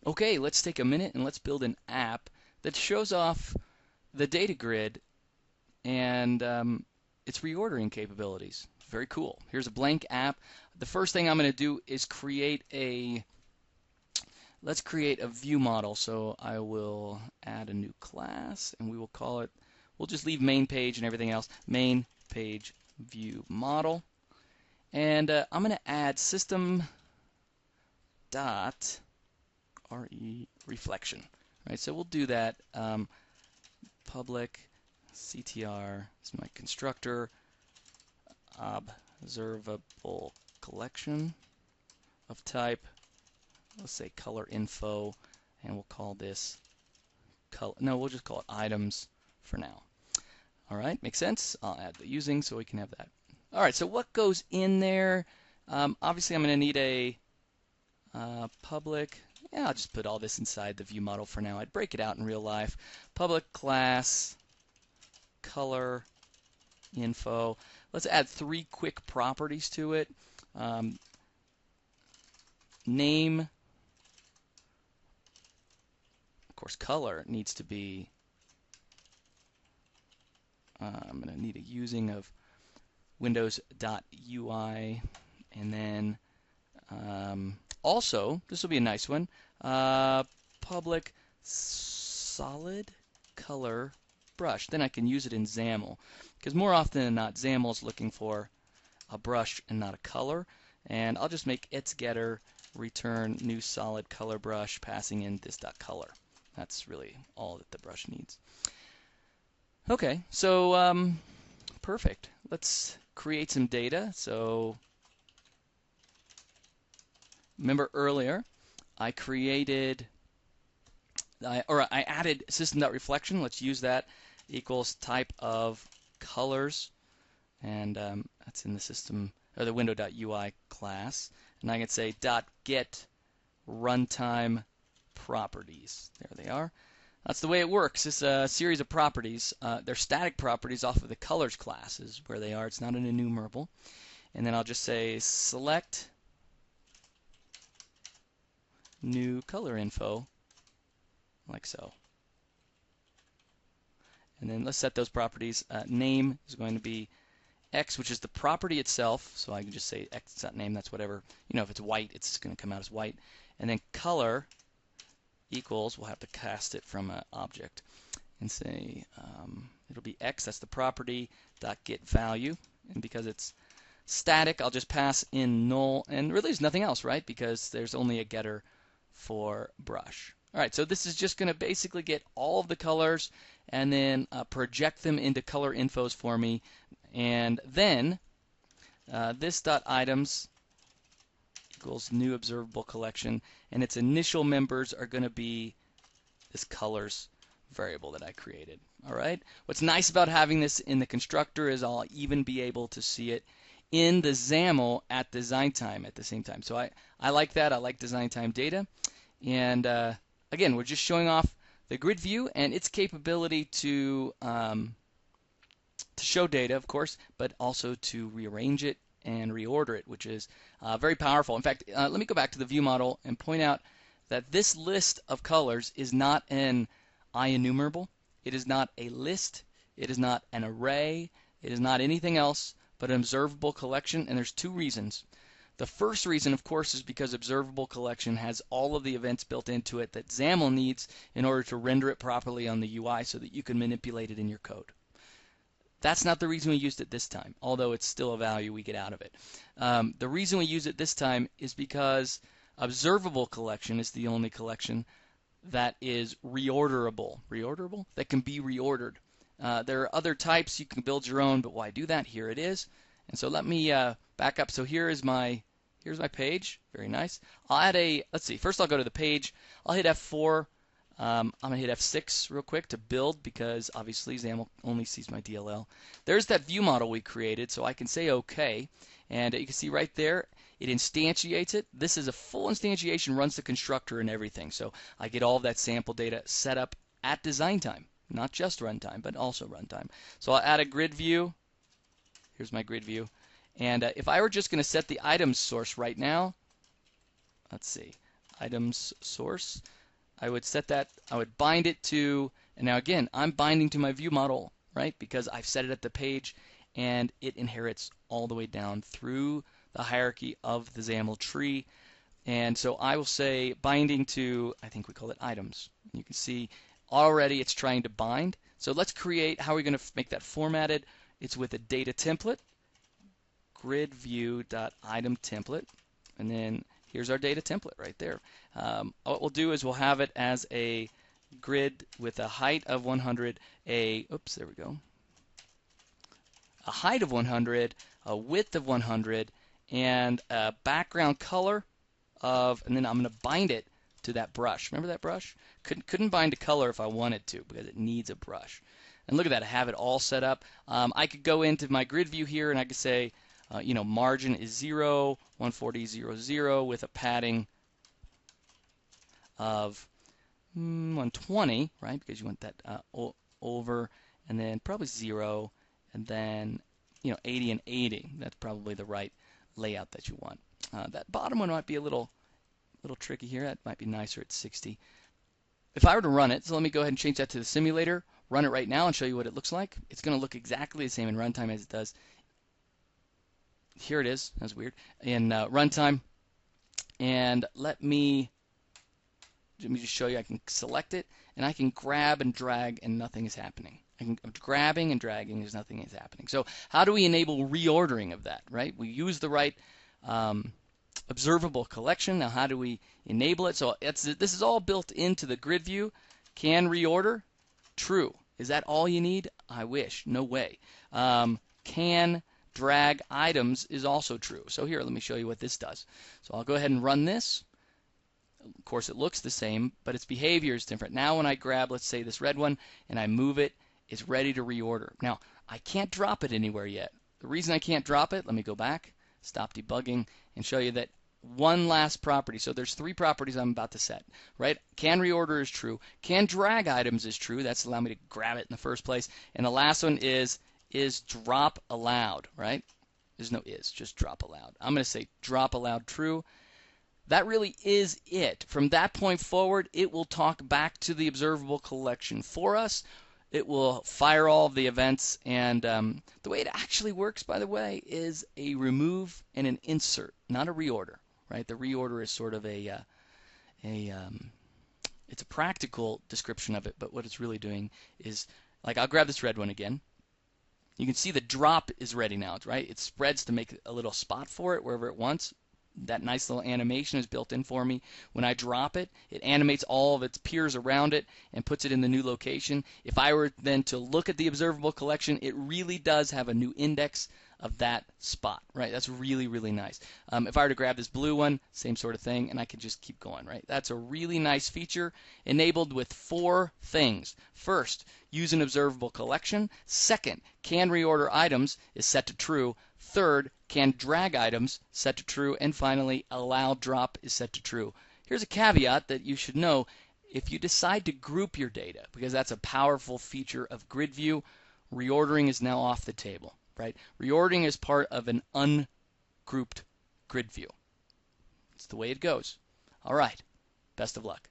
Okay, let's take a minute and let's build an app that shows off the data grid and its reordering capabilities. Very cool. Here's a blank app. The first thing I'm going to do is let's create a view model. So I will add a new class and we will call it, we'll just leave main page and everything else, main page view model. And I'm going to add system dot reflection. Right, so we'll do that. Public CTR is my constructor, observable collection of type, let's say color info, and we'll call this we'll just call it items for now. All right, makes sense. I'll add the using so we can have that. All right, so what goes in there? Obviously, I'm going to need a public. Yeah, I'll just put all this inside the view model for now. I'd break it out in real life. Public class color info. Let's add 3 quick properties to it. Name, of course, color needs to be. I'm going to need a using of windows.ui, and then also, this will be a nice one, public solid color brush. Then I can use it in XAML, because more often than not, XAML is looking for a brush and not a color. And I'll just make its getter return new solid color brush, passing in this.color. That's really all that the brush needs. Okay, so perfect. Let's create some data. So remember earlier, I added system.reflection. Let's use that equals type of colors, and that's in the system or the window.ui class. And I can say .get runtime properties. There they are. That's the way it works. It's a series of properties. They're static properties off of the colors class is where they are. It's not an enumerable. And then I'll just say select new color info, like so. And then let's set those properties. Name is going to be X, which is the property itself. So I can just say X.name. That's whatever. You know, if it's white, it's going to come out as white. And then color equals, we'll have to cast it from an object and say it'll be X, that's the property, dot get value. And because it's static, I'll just pass in null, and really there's nothing else, right? Because there's only a getter for brush. All right, so this is just going to basically get all of the colors and then project them into color infos for me. And then this dot items equals new observable collection, and its initial members are going to be this colors variable that I created. All right. What's nice about having this in the constructor is I'll even be able to see it in the XAML at design time at the same time. So I like that. I like design time data. And again, we're just showing off the grid view and its capability to show data, of course, but also to rearrange it and reorder it, which is very powerful. In fact, let me go back to the view model and point out that this list of colors is not an IEnumerable. It is not a list. It is not an array. It is not anything else but an observable collection, and there's 2 reasons. The first reason, of course, is because observable collection has all of the events built into it that XAML needs in order to render it properly on the UI so that you can manipulate it in your code. That's not the reason we used it this time, although it's still a value we get out of it. The reason we use it this time is because observable collection is the only collection that is reorderable. Reorderable? That can be reordered. There are other types. You can build your own, but why do that? Here it is. And so let me back up. So here's my page. Very nice. I'll add let's see, first I'll go to the page. I'll hit F4. I'm going to hit F6 real quick to build because obviously XAML only sees my DLL. There's that view model we created, so I can say OK. And you can see right there, it instantiates it. This is a full instantiation, runs the constructor and everything. So I get all of that sample data set up at design time, not just runtime, but also runtime. So I'll add a grid view. Here's my grid view. And if I were just going to set the items source right now, let's see. items source. I would set that, I would bind it to, and now again, I'm binding to my view model, right? Because I've set it at the page and it inherits all the way down through the hierarchy of the XAML tree. And so I will say binding to, I think we call it items. You can see already it's trying to bind. So let's create, how are we going to make that formatted? It's with a data template, grid view.item template, and then here's our data template right there. What we'll do is we'll have it as a grid with a height of 100, oops, there we go, a height of 100, a width of 100, and a background color of, and then I'm going to bind it to that brush. Remember that brush? Couldn't bind a color if I wanted to because it needs a brush. And look at that, I have it all set up. I could go into my grid view here and I could say, margin is 0, 140, 0, 0 with a padding of 120, right? Because you want that over, and then probably 0, and then 80 and 80. That's probably the right layout that you want. That bottom one might be a little tricky here. That might be nicer at 60. If I were to run it, so let me go ahead and change that to the simulator, run it right now and show you what it looks like. It's going to look exactly the same in runtime as it does. Here it is. That's weird. In runtime. And let me just show you. I can select it, and I can grab and drag, and nothing is happening. I'm grabbing and dragging, as nothing is happening. So how do we enable reordering of that, right? We use the right observable collection. Now how do we enable it? So this is all built into the grid view. Can reorder? True. Is that all you need? I wish. No way. Can drag items is also true. So here, let me show you what this does. So I'll go ahead and run this. Of course, it looks the same, but its behavior is different. Now when I grab, let's say, this red one, and I move it, it's ready to reorder. Now, I can't drop it anywhere yet. The reason I can't drop it, let me go back, stop debugging, and show you that one last property. So there's 3 properties I'm about to set, right? Can reorder is true. Can drag items is true. That's allow me to grab it in the first place. And the last one is drop allowed, right? There's no is, just drop allowed. I'm going to say drop allowed true. That really is it. From that point forward, it will talk back to the observable collection for us. It will fire all of the events, and the way it actually works, by the way, is a remove and an insert, not a reorder, right? The reorder is sort of it's a practical description of it, but what it's really doing is, like, I'll grab this red one again. You can see the drop is ready now, right? It spreads to make a little spot for it wherever it wants. That nice little animation is built in for me. When I drop it, it animates all of its peers around it and puts it in the new location. If I were then to look at the observable collection, it really does have a new index of that spot, right? That's really, really nice. If I were to grab this blue one, same sort of thing, and I could just keep going, right? That's a really nice feature enabled with 4 things. First, use an observable collection. Second, can reorder items is set to true. Third, can drag items, set to true. And finally, allow drop is set to true. Here's a caveat that you should know. If you decide to group your data, because that's a powerful feature of grid view, reordering is now off the table, right? Reordering is part of an ungrouped grid view. It's the way it goes. All right. Best of luck.